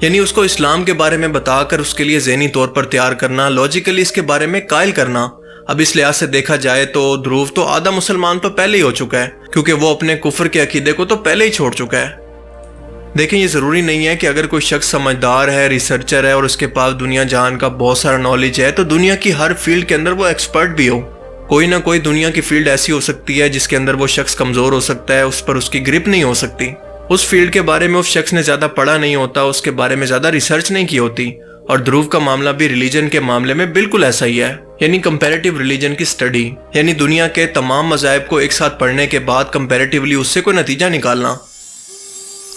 یعنی اس کو اسلام کے بارے میں بتا کر اس کے لیے ذہنی طور پر تیار کرنا، لاجیکلی اس کے بارے میں قائل کرنا۔ اب اس لحاظ سے دیکھا جائے تو دھرو تو آدھا مسلمان تو پہلے ہی ہو چکا ہے، کیونکہ وہ اپنے کفر کے عقیدے کو تو پہلے ہی چھوڑ چکا ہے۔ دیکھیں، یہ ضروری نہیں ہے کہ اگر کوئی شخص سمجھدار ہے، ریسرچر ہے اور اس کے پاس دنیا جہان کا بہت سارا نالج ہے تو دنیا کی ہر فیلڈ کے اندر وہ ایکسپرٹ بھی ہو۔ کوئی نہ کوئی دنیا کی فیلڈ ایسی ہو سکتی ہے جس کے اندر وہ شخص کمزور ہو سکتا ہے، اس پر اس کی گرپ نہیں ہو سکتی، اس فیلڈ کے بارے میں اس شخص نے زیادہ پڑھا نہیں ہوتا، اس کے بارے میں زیادہ ریسرچ نہیں کی ہوتی۔ اور دھرو کا معاملہ بھی ریلیجن کے معاملے میں بالکل ایسا ہی ہے، یعنی کمپیریٹیو ریلیجن کی سٹڈی، یعنی دنیا کے تمام مذاہب کو ایک ساتھ پڑھنے کے بعد کمپیریٹیولی اس سے کوئی نتیجہ نکالنا۔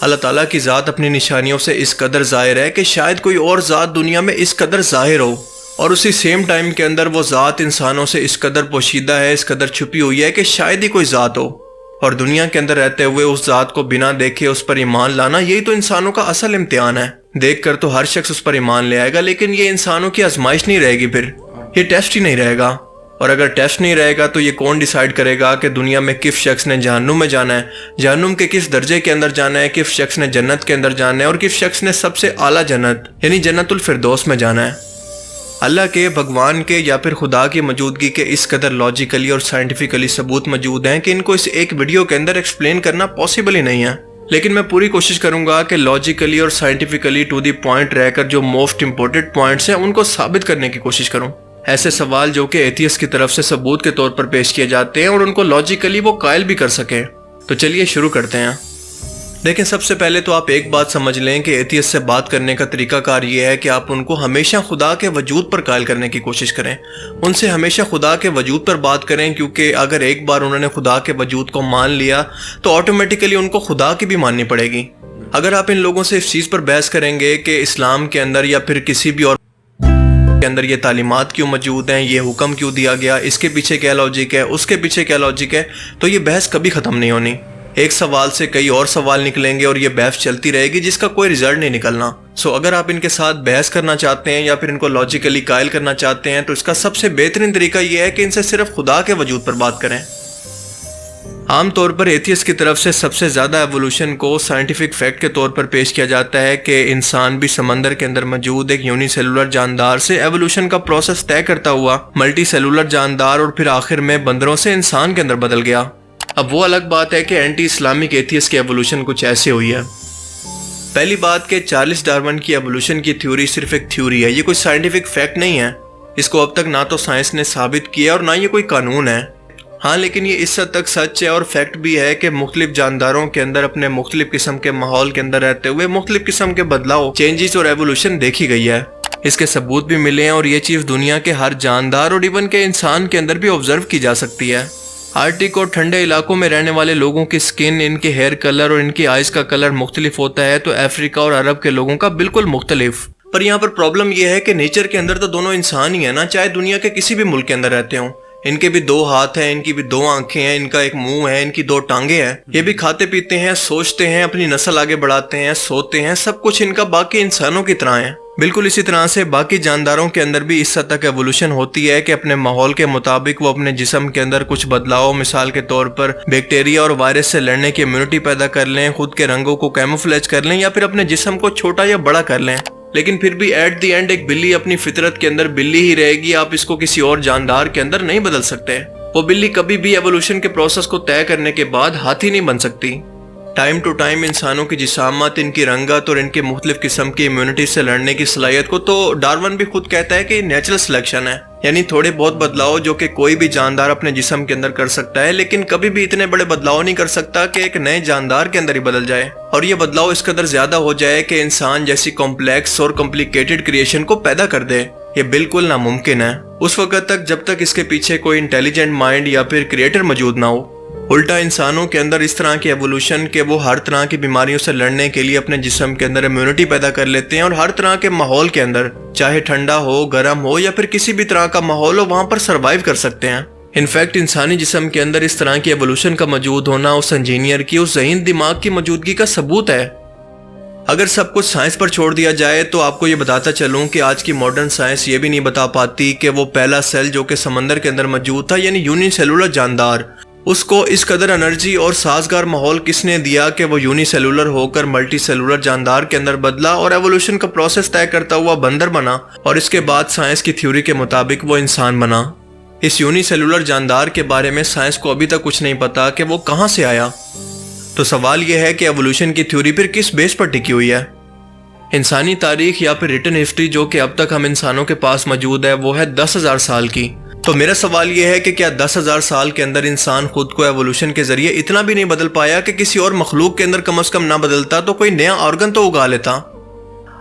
اللہ تعالیٰ کی ذات اپنی نشانیوں سے اس قدر ظاہر ہے کہ شاید کوئی اور ذات دنیا میں اس قدر ظاہر ہو، اور اسی سیم ٹائم کے اندر وہ ذات انسانوں سے اس قدر پوشیدہ ہے، اس قدر چھپی ہوئی ہے کہ شاید ہی کوئی ذات ہو۔ اور دنیا کے اندر رہتے ہوئے اس ذات کو بنا دیکھے اس پر ایمان لانا، یہی تو انسانوں کا اصل امتحان ہے۔ دیکھ کر تو ہر شخص اس پر ایمان لے آئے گا، لیکن یہ انسانوں کی آزمائش نہیں رہے گی، پھر یہ ٹیسٹ ہی نہیں رہے گا۔ اور اگر ٹیسٹ نہیں رہے گا تو یہ کون ڈیسائیڈ کرے گا کہ دنیا میں کس شخص نے جہنم میں جانا ہے، جہنم کے کس درجے کے اندر جانا ہے، کس شخص نے جنت کے اندر جانا ہے، اور کس شخص نے سب سے اعلیٰ جنت یعنی جنت الفردوس میں جانا ہے۔ اللہ کے، بھگوان کے یا پھر خدا کی موجودگی کے اس قدر لاجیکلی اور سائنٹیفکلی ثبوت موجود ہیں کہ ان کو اس ایک ویڈیو کے اندر ایکسپلین کرنا پاسبل ہی نہیں ہے، لیکن میں پوری کوشش کروں گا کہ لاجیکلی اور سائنٹیفکلی ٹو دی پوائنٹ رہ کر جو موسٹ امپورٹنٹ پوائنٹس ہیں ان کو ثابت کرنے کی کوشش کروں۔ ایسے سوال جو کہ ایتھیسٹ کی طرف سے ثبوت کے طور پر پیش کیے جاتے ہیں اور ان کو لاجیکلی وہ قائل بھی کر سکیں۔ تو چلیے شروع کرتے ہیں۔ لیکن سب سے پہلے تو آپ ایک بات سمجھ لیں کہ ایتھیسٹ سے بات کرنے کا طریقہ کار یہ ہے کہ آپ ان کو ہمیشہ خدا کے وجود پر قائل کرنے کی کوشش کریں، ان سے ہمیشہ خدا کے وجود پر بات کریں، کیونکہ اگر ایک بار انہوں نے خدا کے وجود کو مان لیا تو آٹومیٹیکلی ان کو خدا کی بھی ماننی پڑے گی۔ اگر آپ ان لوگوں سے اس چیز پر بحث کریں گے کہ اسلام کے اندر یا پھر کسی بھی اور کے اندر یہ تعلیمات کیوں موجود ہیں، یہ حکم کیوں دیا گیا، اس کے پیچھے کیا لاجک ہے، اس کے پیچھے کیا لاجک ہے، تو یہ بحث کبھی ختم نہیں ہونی۔ ایک سوال سے کئی اور سوال نکلیں گے اور یہ بحث چلتی رہے گی جس کا کوئی رزلٹ نہیں نکلنا۔ سو اگر آپ ان کے ساتھ بحث کرنا چاہتے ہیں یا پھر ان کو لاجیکلی قائل کرنا چاہتے ہیں تو اس کا سب سے بہترین طریقہ یہ ہے کہ ان سے صرف خدا کے وجود پر بات کریں۔ عام طور پر ایتھیسٹ کی طرف سے سب سے زیادہ ایوولوشن کو سائنٹیفک فیکٹ کے طور پر پیش کیا جاتا ہے کہ انسان بھی سمندر کے اندر موجود ایک یونی سیلولر جاندار سے ایوولوشن کا پروسیس طے کرتا ہوا ملٹی سیلولر جاندار اور پھر آخر میں بندروں سے انسان کے اندر بدل گیا۔ اب وہ الگ بات ہے کہ اینٹی اسلامک ایتھیسٹ کی ایوولوشن کچھ ایسے ہوئی ہے۔ پہلی بات کہ چارلس ڈارون کی ایوولوشن کی تھیوری صرف ایک تھیوری ہے، یہ کوئی سائنٹیفک فیکٹ نہیں ہے، اس کو اب تک نہ تو سائنس نے ثابت کیا اور نہ یہ کوئی قانون ہے۔ ہاں لیکن یہ اس حد تک سچ ہے اور فیکٹ بھی ہے کہ مختلف جانداروں کے اندر اپنے مختلف قسم کے ماحول کے اندر رہتے ہوئے مختلف قسم کے بدلاؤ، چینجز اور ایوولوشن دیکھی گئی ہے۔ اس کے ثبوت بھی ملے ہیں اور یہ چیز دنیا کے ہر جاندار اور ایون کے انسان کے اندر بھی آبزرو کی جا سکتی ہے۔ آرٹک اور ٹھنڈے علاقوں میں رہنے والے لوگوں کی سکن، ان کے ہیئر کلر اور ان کی آئیز کا کلر مختلف ہوتا ہے تو افریقہ اور عرب کے لوگوں کا بالکل مختلف۔ پر یہاں پر پرابلم یہ ہے کہ نیچر کے اندر تو دونوں انسان ہی ہیں نا، چاہے دنیا کے کسی بھی ملک کے اندر رہتے ہوں۔ ان کے بھی دو ہاتھ ہیں، ان کی بھی دو آنکھیں ہیں، ان کا ایک منہ ہے، ان کی دو ٹانگیں ہیں، یہ بھی کھاتے پیتے ہیں، سوچتے ہیں، اپنی نسل آگے بڑھاتے ہیں، سوتے ہیں، سب کچھ ان کا باقی انسانوں کی طرح ہے۔ بالکل اسی طرح سے باقی جانداروں کے اندر بھی اس حد تک ایوولوشن ہوتی ہے کہ اپنے ماحول کے مطابق وہ اپنے جسم کے اندر کچھ بدلاؤ، مثال کے طور پر بیکٹیریا اور وائرس سے لڑنے کی امیونٹی پیدا کر لیں، خود کے رنگوں کو کیموفلیج کر لیں یا پھر اپنے جسم کو چھوٹا یا بڑا کر لیں۔ لیکن پھر بھی ایٹ دی اینڈ ایک بلی اپنی فطرت کے اندر بلی ہی رہے گی، آپ اس کو کسی اور جاندار کے اندر نہیں بدل سکتے۔ وہ بلی کبھی بھی ایوولوشن کے پروسیس کو طے کرنے کے بعد ہاتھی نہیں بن سکتی۔ ٹائم ٹو ٹائم انسانوں کی جسامت، ان کی رنگت اور ان کے مختلف قسم کی امیونٹی سے لڑنے کی صلاحیت کو تو ڈارون بھی خود کہتا ہے کہ یہ نیچرل سلیکشن ہے، یعنی تھوڑے بہت بدلاؤ جو کہ کوئی بھی جاندار اپنے جسم کے اندر کر سکتا ہے، لیکن کبھی بھی اتنے بڑے بدلاؤ نہیں کر سکتا کہ ایک نئے جاندار کے اندر ہی بدل جائے، اور یہ بدلاؤ اس قدر زیادہ ہو جائے کہ انسان جیسی کمپلیکس اور کمپلیکیٹڈ کریشن کو پیدا کر دے۔ یہ بالکل ناممکن ہے اس وقت تک جب تک اس کے پیچھے کوئی انٹیلیجنٹ مائنڈ یا پھر کریٹر موجود نہ ہو۔ الٹا انسانوں کے اندر اس طرح کی ایوولوشن کہ وہ ہر طرح کی بیماریوں سے لڑنے کے لیے اپنے جسم کے اندر امیونٹی پیدا کر لیتے ہیں اور ہر طرح کے ماحول کے اندر، چاہے ٹھنڈا ہو، گرم ہو یا پھر کسی بھی طرح کا ماحول ہو، وہاں پر سروائیو کر سکتے ہیں۔ انفیکٹ انسانی جسم کے اندر اس طرح کی ایوولوشن کا موجود ہونا اس انجینئر کی، اس ذہین دماغ کی موجودگی کا ثبوت ہے۔ اگر سب کچھ سائنس پر چھوڑ دیا جائے تو آپ کو یہ بتاتا چلوں کہ آج کی ماڈرن سائنس یہ بھی نہیں بتا پاتی کہ وہ پہلا سیل جو کہ سمندر کے اندر موجود تھا، یعنی یونی سیلولر جاندار، اس کو اس قدر انرجی اور سازگار ماحول کس نے دیا کہ وہ یونی سیلولر ہو کر ملٹی سیلولر جاندار کے اندر بدلا اور ایوولوشن کا پروسیس طے کرتا ہوا بندر بنا اور اس کے بعد سائنس کی تھیوری کے مطابق وہ انسان بنا۔ اس یونی سیلولر جاندار کے بارے میں سائنس کو ابھی تک کچھ نہیں پتا کہ وہ کہاں سے آیا۔ تو سوال یہ ہے کہ ایوولوشن کی تھیوری پھر کس بیس پر ٹکی ہوئی ہے؟ انسانی تاریخ یا پھر ریٹن ہسٹری جو کہ اب تک ہم انسانوں کے پاس موجود ہے وہ ہے 10,000 سال کی۔ تو میرا سوال یہ ہے کہ کیا 10,000 سال کے اندر انسان خود کو ایوولوشن کے ذریعے اتنا بھی نہیں بدل پایا کہ کسی اور مخلوق کے اندر کم از کم نہ بدلتا تو کوئی نیا آرگن تو اگا لیتا؟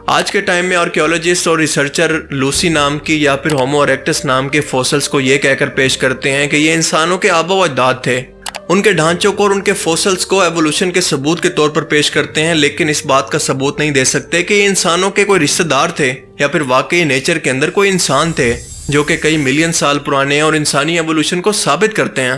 آج کے ٹائم میں آرکیولوجسٹ اور ریسرچر لوسی نام کی یا پھر ہومو اریکٹس نام کے فوسلز کو یہ کہہ کر پیش کرتے ہیں کہ یہ انسانوں کے آباء و اجداد تھے۔ ان کے ڈھانچوں کو اور ان کے فوسلز کو ایوولوشن کے ثبوت کے طور پر پیش کرتے ہیں، لیکن اس بات کا ثبوت نہیں دے سکتے کہ یہ انسانوں کے کوئی رشتہ دار تھے یا پھر واقعی نیچر کے اندر کوئی انسان تھے جو کہ کئی ملین سال پرانے ہیں اور انسانی ایوولوشن کو ثابت کرتے ہیں۔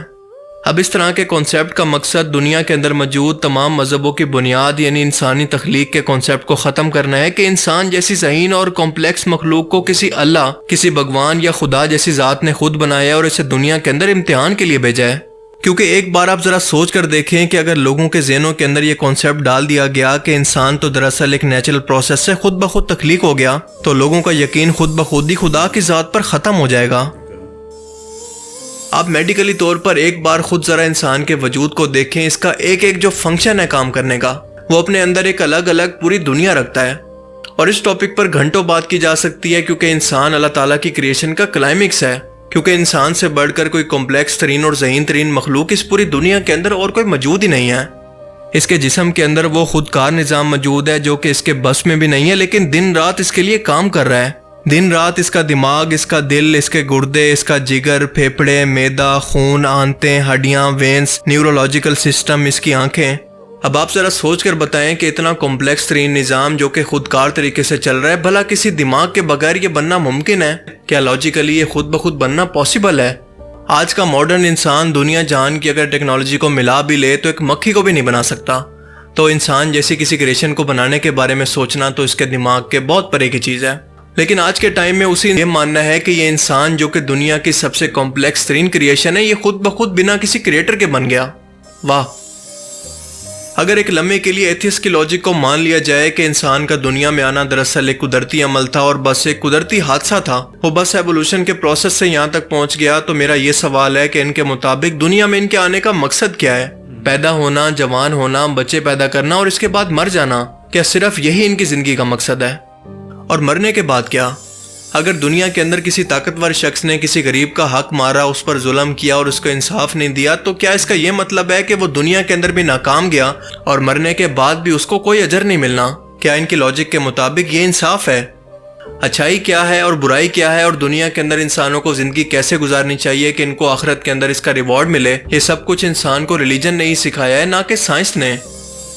اب اس طرح کے کانسیپٹ کا مقصد دنیا کے اندر موجود تمام مذہبوں کی بنیاد یعنی انسانی تخلیق کے کانسیپٹ کو ختم کرنا ہے کہ انسان جیسی ذہین اور کمپلیکس مخلوق کو کسی اللہ، کسی بھگوان یا خدا جیسی ذات نے خود بنایا اور اسے دنیا کے اندر امتحان کے لیے بھیجا ہے۔ کیونکہ ایک بار آپ ذرا سوچ کر دیکھیں کہ اگر لوگوں کے ذہنوں کے اندر یہ کانسیپٹ ڈال دیا گیا کہ انسان تو دراصل ایک نیچرل پروسیس سے خود بخود تخلیق ہو گیا تو لوگوں کا یقین خود بخود ہی خدا کی ذات پر ختم ہو جائے گا۔ آپ میڈیکلی طور پر ایک بار خود ذرا انسان کے وجود کو دیکھیں، اس کا ایک ایک جو فنکشن ہے کام کرنے کا وہ اپنے اندر ایک الگ الگ پوری دنیا رکھتا ہے، اور اس ٹاپک پر گھنٹوں بات کی جا سکتی ہے کیونکہ انسان اللہ تعالیٰ کی کریشن کا کلائمیکس ہے، کیونکہ انسان سے بڑھ کر کوئی کمپلیکس ترین اور ذہین ترین مخلوق اس پوری دنیا کے اندر اور کوئی موجود ہی نہیں ہے۔ اس کے جسم کے اندر وہ خودکار نظام موجود ہے جو کہ اس کے بس میں بھی نہیں ہے، لیکن دن رات اس کے لیے کام کر رہا ہے۔ دن رات اس کا دماغ، اس کا دل، اس کے گردے، اس کا جگر، پھیپھڑے، معدہ، خون، آنتیں، ہڈیاں، وینس، نیورولوجیکل سسٹم، اس کی آنکھیں۔ اب آپ ذرا سوچ کر بتائیں کہ اتنا کمپلیکس ترین نظام جو کہ خودکار طریقے سے چل رہا ہے، بھلا کسی دماغ کے بغیر یہ بننا ممکن ہے؟ کیا لاجیکلی یہ خود بخود بننا پاسبل ہے؟ آج کا ماڈرن انسان دنیا جہان کی اگر ٹیکنالوجی کو ملا بھی لے تو ایک مکھی کو بھی نہیں بنا سکتا، تو انسان جیسی کسی کریشن کو بنانے کے بارے میں سوچنا تو اس کے دماغ کے بہت پرے کی چیز ہے۔ لیکن آج کے ٹائم میں اسی یہ ماننا ہے کہ یہ انسان جو کہ دنیا کی سب سے کمپلیکس ترین کریشن ہے، یہ خود بخود بنا کسی کریٹر کے بن گیا۔ واہ! اگر ایک لمحے کے لیے ایتھیس کی لاجک کو مان لیا جائے کہ انسان کا دنیا میں آنا دراصل ایک قدرتی عمل تھا اور بس ایک قدرتی حادثہ تھا، وہ بس ایوولوشن کے پروسیس سے یہاں تک پہنچ گیا، تو میرا یہ سوال ہے کہ ان کے مطابق دنیا میں ان کے آنے کا مقصد کیا ہے؟ پیدا ہونا، جوان ہونا، بچے پیدا کرنا اور اس کے بعد مر جانا، کیا صرف یہی ان کی زندگی کا مقصد ہے؟ اور مرنے کے بعد کیا؟ اگر دنیا کے اندر کسی طاقتور شخص نے کسی غریب کا حق مارا، اس پر ظلم کیا اور اس کو انصاف نہیں دیا، تو کیا اس کا یہ مطلب ہے کہ وہ دنیا کے اندر بھی ناکام گیا اور مرنے کے بعد بھی اس کو کوئی اجر نہیں ملنا؟ کیا ان کی لاجک کے مطابق یہ انصاف ہے؟ اچھائی کیا ہے اور برائی کیا ہے اور دنیا کے اندر انسانوں کو زندگی کیسے گزارنی چاہیے کہ ان کو آخرت کے اندر اس کا ریوارڈ ملے، یہ سب کچھ انسان کو ریلیجن نے ہی سکھایا ہے، نہ کہ سائنس نے۔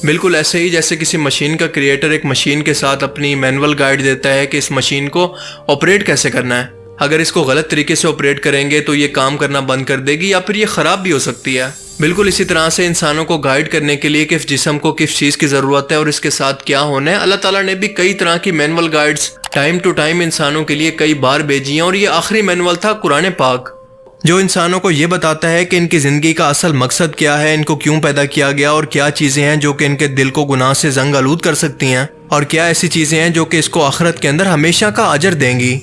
بالکل ایسے ہی جیسے کسی مشین کا کریٹر ایک مشین کے ساتھ اپنی مینول گائیڈ دیتا ہے کہ اس مشین کو آپریٹ کیسے کرنا ہے۔ اگر اس کو غلط طریقے سے آپریٹ کریں گے تو یہ کام کرنا بند کر دے گی یا پھر یہ خراب بھی ہو سکتی ہے۔ بالکل اسی طرح سے انسانوں کو گائیڈ کرنے کے لیے کس جسم کو کس چیز کی ضرورت ہے اور اس کے ساتھ کیا ہونا ہے، اللہ تعالیٰ نے بھی کئی طرح کی manual guides time to time انسانوں کے لیے کئی بار بھیجی ہیں، اور یہ آخری مینول تھا قرآن پاک، جو انسانوں کو یہ بتاتا ہے کہ ان کی زندگی کا اصل مقصد کیا ہے، ان کو کیوں پیدا کیا گیا اور کیا چیزیں ہیں جو کہ ان کے دل کو گناہ سے زنگ آلود کر سکتی ہیں، اور کیا ایسی چیزیں ہیں جو کہ اس کو آخرت کے اندر ہمیشہ کا اجر دیں گی۔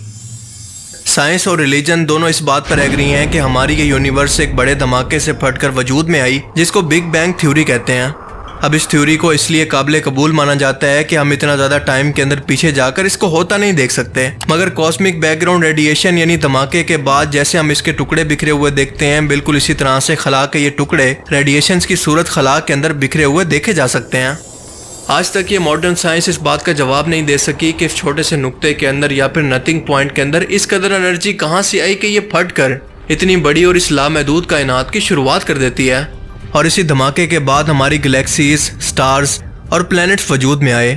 سائنس اور ریلیجن دونوں اس بات پر ایگری ہیں کہ ہماری یہ یونیورس ایک بڑے دھماکے سے پھٹ کر وجود میں آئی جس کو بگ بینگ تھیوری کہتے ہیں۔ اب اس تھیوری کو اس لیے قابل قبول مانا جاتا ہے کہ ہم اتنا زیادہ ٹائم کے اندر پیچھے جا کر اس کو ہوتا نہیں دیکھ سکتے، مگر کاسمک بیک گراؤنڈ ریڈیشن یعنی دھماکے کے بعد جیسے ہم اس کے ٹکڑے بکھرے ہوئے دیکھتے ہیں، بالکل اسی طرح سے خلا کے یہ ٹکڑے ریڈیشنز کی صورت خلا کے اندر بکھرے ہوئے دیکھے جا سکتے ہیں۔ آج تک یہ ماڈرن سائنس اس بات کا جواب نہیں دے سکی کہ اس چھوٹے سے نقطے کے اندر یا پھر نتھنگ پوائنٹ کے اندر اس قدر انرجی کہاں سے آئی کہ یہ پھٹ کر اتنی بڑی اور اس لامحدود کائنات کی شروعات کر دیتی ہے، اور اسی دھماکے کے بعد ہماری گلیکسیز، سٹارز اور پلینٹس وجود میں آئے۔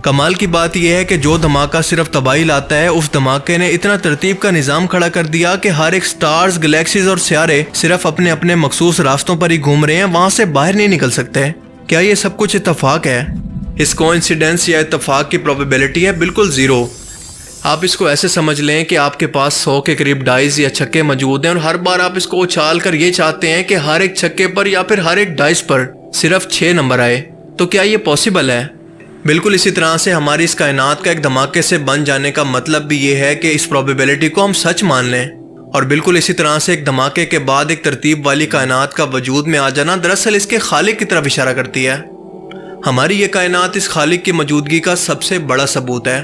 کمال کی بات یہ ہے کہ جو دھماکہ صرف تباہی لاتا ہے، اس دھماکے نے اتنا ترتیب کا نظام کھڑا کر دیا کہ ہر ایک سٹارز، گلیکسیز اور سیارے صرف اپنے اپنے مخصوص راستوں پر ہی گھوم رہے ہیں، وہاں سے باہر نہیں نکل سکتے۔ کیا یہ سب کچھ اتفاق ہے؟ اس کوانسیڈنس یا اتفاق کی پروبیبلٹی ہے بالکل زیرو۔ آپ اس کو ایسے سمجھ لیں کہ آپ کے پاس 100 کے قریب ڈائز یا چھکے موجود ہیں اور ہر بار آپ اس کو اچھال کر یہ چاہتے ہیں کہ ہر ایک چھکے پر یا پھر ہر ایک ڈائز پر صرف 6 نمبر آئے. تو کیا یہ پاسبل ہے؟ بالکل اسی طرح سے ہماری اس کائنات کا ایک دھماکے سے بن جانے کا مطلب بھی یہ ہے کہ اس پروبیبلٹی کو ہم سچ مان لیں. اور بالکل اسی طرح سے ایک دھماکے کے بعد ایک ترتیب والی کائنات کا وجود میں آ جانا دراصل اس کے خالق کی طرف اشارہ کرتی ہے. ہماری یہ کائنات اس خالق کی موجودگی کا سب سے بڑا ثبوت ہے.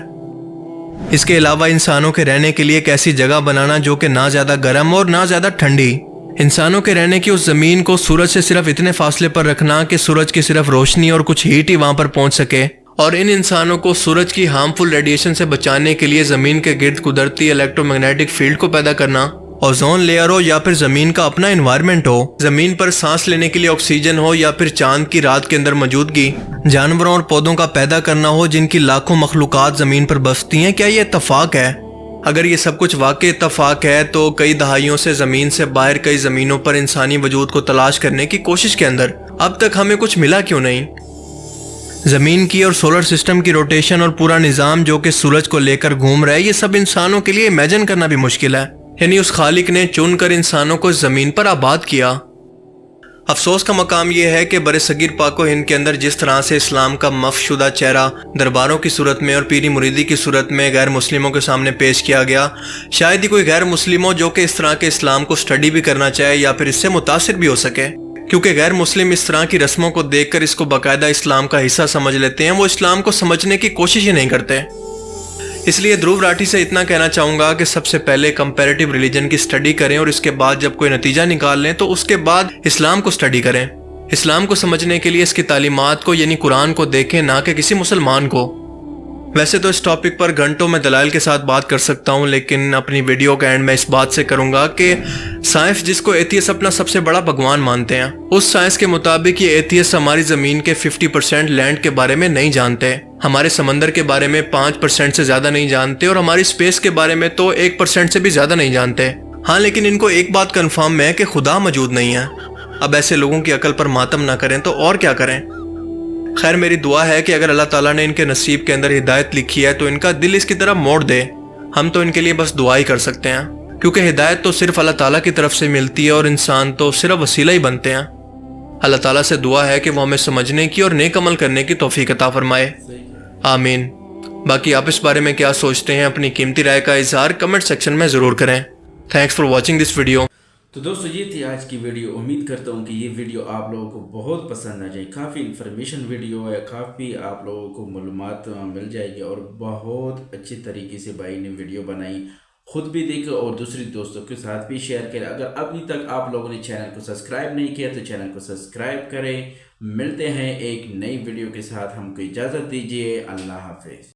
اس کے علاوہ انسانوں کے رہنے کے لیے ایک ایسی جگہ بنانا جو کہ نہ زیادہ گرم اور نہ زیادہ ٹھنڈی، انسانوں کے رہنے کی اس زمین کو سورج سے صرف اتنے فاصلے پر رکھنا کہ سورج کی صرف روشنی اور کچھ ہیٹ ہی وہاں پر پہنچ سکے، اور ان انسانوں کو سورج کی ہارمفل ریڈیشن سے بچانے کے لیے زمین کے گرد قدرتی الیکٹرو میگنیٹک فیلڈ کو پیدا کرنا، اوزون لیئر ہو یا پھر زمین کا اپنا انوائرمنٹ ہو، زمین پر سانس لینے کے لیے آکسیجن ہو یا پھر چاند کی رات کے اندر موجودگی، جانوروں اور پودوں کا پیدا کرنا ہو جن کی لاکھوں مخلوقات زمین پر بستی ہیں. کیا یہ اتفاق ہے؟ اگر یہ سب کچھ واقعی اتفاق ہے تو کئی دہائیوں سے زمین سے باہر کئی زمینوں پر انسانی وجود کو تلاش کرنے کی کوشش کے اندر اب تک ہمیں کچھ ملا کیوں نہیں؟ زمین کی اور سولر سسٹم کی روٹیشن اور پورا نظام جو کہ سورج کو لے کر گھوم رہا ہے، یہ سب انسانوں کے لیے امیجن کرنا بھی مشکل ہے. یعنی اس خالق نے چن کر انسانوں کو زمین پر آباد کیا. افسوس کا مقام یہ ہے کہ برصغیر پاک و ہند کے اندر جس طرح سے اسلام کا مف شدہ چہرہ درباروں کی صورت میں اور پیری مریدی کی صورت میں غیر مسلموں کے سامنے پیش کیا گیا، شاید ہی کوئی غیر مسلم ہو جو کہ اس طرح کے اسلام کو سٹڈی بھی کرنا چاہے یا پھر اس سے متاثر بھی ہو سکے، کیونکہ غیر مسلم اس طرح کی رسموں کو دیکھ کر اس کو باقاعدہ اسلام کا حصہ سمجھ لیتے ہیں. وہ اسلام کو سمجھنے کی کوشش ہی نہیں کرتے. اس لیے دھرو راٹھی سے اتنا کہنا چاہوں گا کہ سب سے پہلے کمپیریٹیو ریلیجن کی سٹڈی کریں اور اس کے بعد جب کوئی نتیجہ نکال لیں تو اس کے بعد اسلام کو سٹڈی کریں. اسلام کو سمجھنے کے لیے اس کی تعلیمات کو یعنی قرآن کو دیکھیں، نہ کہ کسی مسلمان کو. ویسے تو اس ٹاپک پر گھنٹوں میں دلائل کے ساتھ بات کر سکتا ہوں، لیکن اپنی ویڈیو کا اینڈ میں اس بات سے کروں گا کہ سائنس جس کو ایتھیس اپنا سب سے بڑا بھگوان مانتے ہیں، اس سائنس کے مطابق یہ ایتھیس ہماری زمین کے 50% لینڈ کے بارے میں نہیں جانتے، ہمارے سمندر کے بارے میں 5% سے زیادہ نہیں جانتے، اور ہماری اسپیس کے بارے میں تو 1% سے بھی زیادہ نہیں جانتے. ہاں، لیکن ان کو ایک بات کنفرم ہے کہ خدا موجود نہیں ہے. اب ایسے لوگوں کی عقل پر ماتم نہ کریں تو اور کیا کریں. خیر، میری دعا ہے کہ اگر اللہ تعالیٰ نے ان کے نصیب کے اندر ہدایت لکھی ہے تو ان کا دل اس کی طرف موڑ دے. ہم تو ان کے لیے بس دعا ہی کر سکتے ہیں، کیونکہ ہدایت تو صرف اللہ تعالیٰ کی طرف سے ملتی ہے اور انسان تو صرف وسیلہ ہی بنتے ہیں. اللہ تعالیٰ سے دعا ہے کہ وہ ہمیں سمجھنے کی اور نیک عمل کرنے کی توفیق عطا فرمائے. آمین. باقی آپ اس بارے میں کیا سوچتے ہیں؟ اپنی قیمتی رائے کا اظہار کمنٹ سیکشن میں ضرور کریں. Thanks for watching this video. تو دوستو، یہ تھی آج کی ویڈیو. امید کرتا ہوں کہ یہ ویڈیو آپ لوگوں کو بہت پسند آ جائے. کافی انفارمیشن ویڈیو ہے، کافی آپ لوگوں کو معلومات مل جائے گی، اور بہت اچھی طریقے سے بھائی نے ویڈیو بنائی. خود بھی دیکھو اور دوسری دوستوں کے ساتھ بھی شیئر کریں. اگر ابھی تک آپ لوگوں نے چینل کو سبسکرائب نہیں کیا تو چینل کو سبسکرائب کریں. ملتے ہیں ایک نئی ویڈیو کے ساتھ. ہم کو اجازت دیجیے. اللہ حافظ.